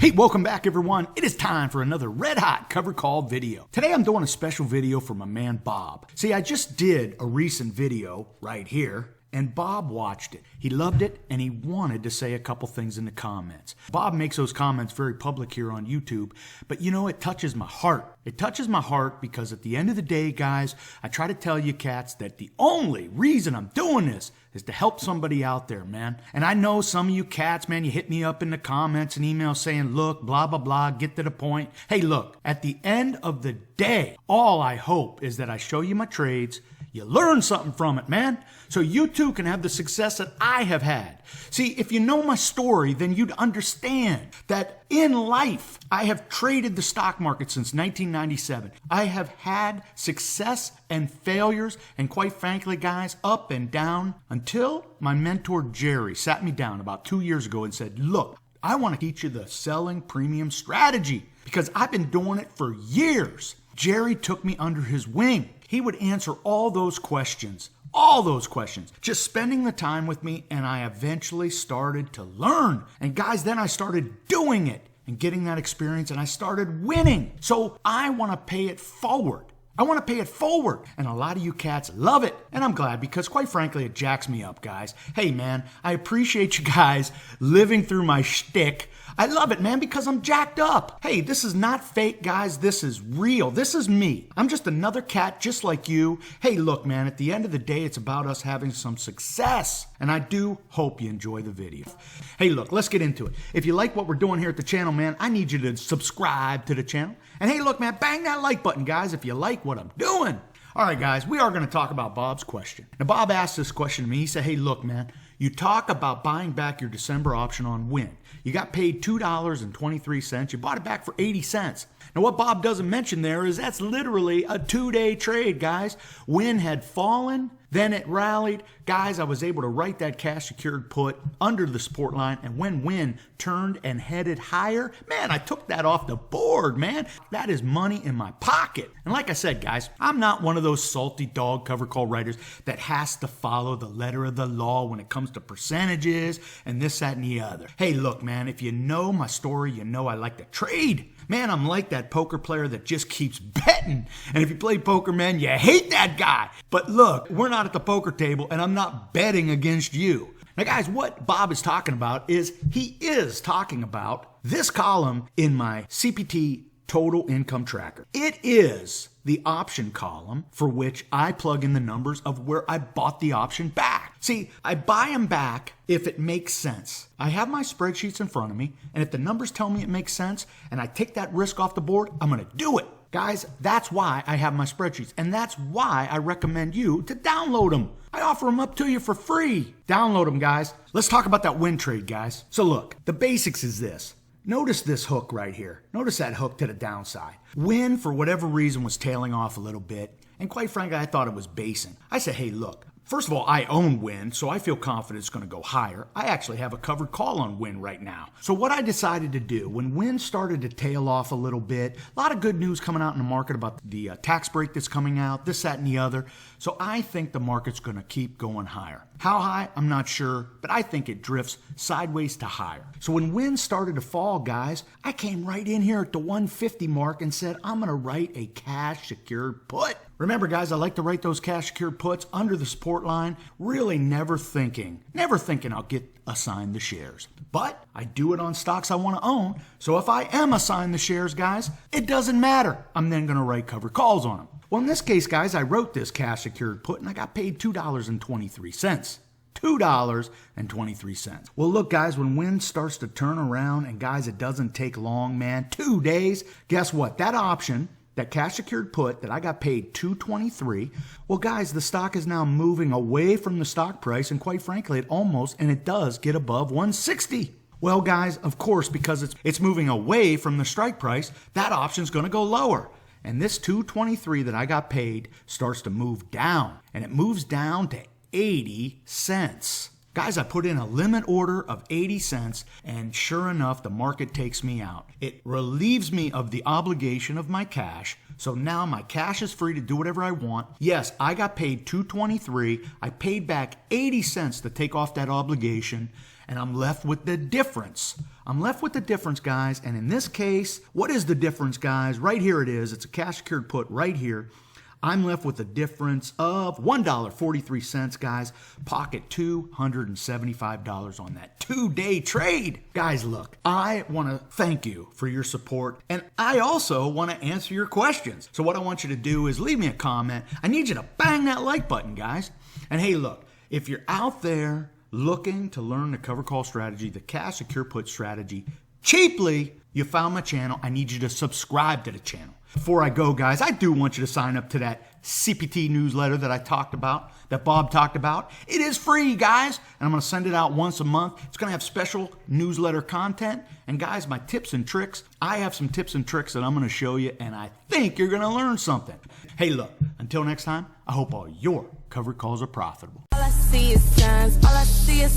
Hey, welcome back everyone. It is time for another red hot cover call video. Today I'm doing a special video for my man Bob. See, I just did a recent video right here and Bob watched it. He loved it and he wanted to say a couple things in the comments. Bob makes those comments very public here on YouTube, but you know, it touches my heart. It touches my heart because at the end of the day, guys, I try to tell you cats that the only reason I'm doing this is to help somebody out there, man. And I know some of you cats, man, you hit me up in the comments and emails saying, look, blah, blah, blah, get to the point. Hey, look, at the end of the day, all I hope is that I show you my trades. You learn something from it, man. So you too can have the success that I have had. See, if you know my story, then you'd understand that in life, I have traded the stock market since 1997. I have had success and failures, and quite frankly, guys, up and down, until my mentor Jerry sat me down about 2 years ago and said, look, I want to teach you the selling premium strategy because I've been doing it for years. Jerry took me under his wing. He would answer all those questions, just spending the time with me, and I eventually started to learn. And guys, then I started doing it and getting that experience, and I started winning. So I want to pay it forward. And a lot of you cats love it. And I'm glad because quite frankly, it jacks me up, guys. Hey, man, I appreciate you guys living through my shtick. I love it, man, because I'm jacked up. Hey, this is not fake, guys. This is real. This is me. I'm just another cat just like you. Hey, look, man, at the end of the day, it's about us having some success. And I do hope you enjoy the video. Hey, look, let's get into it. If you like what we're doing here at the channel, man, I need you to subscribe to the channel. And hey, look, man, bang that like button, guys, if you like what I'm doing. All right, guys, we are going to talk about Bob's question. Now, Bob asked this question to me. He said, hey, look, man, you talk about buying back your December option on Wynn. You got paid $2.23. You bought it back for 80 cents. Now, what Bob doesn't mention there is that's literally a 2-day trade, guys. Wynn had fallen, then it rallied. Guys, I was able to write that cash secured put under the support line, and when Wynn turned and headed higher, man, I took that off the board, man. That is money in my pocket. And like I said, guys, I'm not one of those salty dog cover call writers that has to follow the letter of the law when it comes to percentages and this, that, and the other. Hey, look, man, if you know my story, you know I like to trade. Man, I'm like that poker player that just keeps betting. And if you play poker, man, you hate that guy. But look, we're not at the poker table, and I'm not betting against you. Now, guys, what Bob is talking about is he is talking about this column in my CPT Total Income Tracker. It is the option column for which I plug in the numbers of where I bought the option back. See, I buy them back if it makes sense. I have my spreadsheets in front of me, and if the numbers tell me it makes sense and I take that risk off the board, I'm going to do it. Guys, that's why I have my spreadsheets, and that's why I recommend you to download them. I offer them up to you for free. Download them, guys. Let's talk about that Wynn trade, guys. So look, the basics is this. Notice this hook right here. Notice that hook to the downside. Wynn, for whatever reason, was tailing off a little bit, and quite frankly, I thought it was basing. I said, hey, look. First of all, I own Wynn, so I feel confident it's going to go higher. I actually have a covered call on Wynn right now. So what I decided to do, when Wynn started to tail off a little bit, a lot of good news coming out in the market about the tax break that's coming out, this, that, and the other. So I think the market's going to keep going higher. How high? I'm not sure, but I think it drifts sideways to higher. So when Wynn started to fall, guys, I came right in here at the 150 mark and said, I'm going to write a cash secured put. Remember, guys, I like to write those cash secured puts under the support line, really never thinking I'll get assigned the shares. But I do it on stocks I want to own, so if I am assigned the shares, guys, it doesn't matter. I'm then going to write cover calls on them. Well, in this case, guys, I wrote this cash secured put and I got paid $2.23. $2.23. Well, look, guys, when Wynn starts to turn around, and guys, it doesn't take long, man, 2 days, guess what? That option, that cash secured put that I got paid $2.23, well, guys, the stock is now moving away from the stock price, and quite frankly, it does get above 160. Well, guys, of course, because it's moving away from the strike price, that option's going to go lower. And this $2.23 that I got paid starts to move down, and it moves down to 80 cents. Guys, I put in a limit order of 80 cents, and sure enough, the market takes me out. It relieves me of the obligation of my cash, So now my cash is free to do whatever I want. Yes, I got paid $223. I paid back 80 cents to take off that obligation, and I'm left with the difference. I'm left with the difference, guys. And in this case, what is the difference, guys? Right here it is. It's a cash secured put right here. I'm left with a difference of $1.43, guys. Pocket $275 on that 2-day trade. Guys, look, I want to thank you for your support, and I also want to answer your questions. So what I want you to do is leave me a comment. I need you to bang that like button, guys. And hey, look, if you're out there looking to learn the cover call strategy, the cash secure put strategy, cheaply, you found my channel. I need you to subscribe to the channel. Before I go, guys, I do want you to sign up to that CPT newsletter that I talked about, that Bob talked about. It is free, guys, and I'm going to send it out once a month. It's going to have special newsletter content. And guys, my tips and tricks, I have some tips and tricks that I'm going to show you, and I think you're going to learn something. Hey, look, until next time, I hope all your covered calls are profitable. All I see is signs, all I see is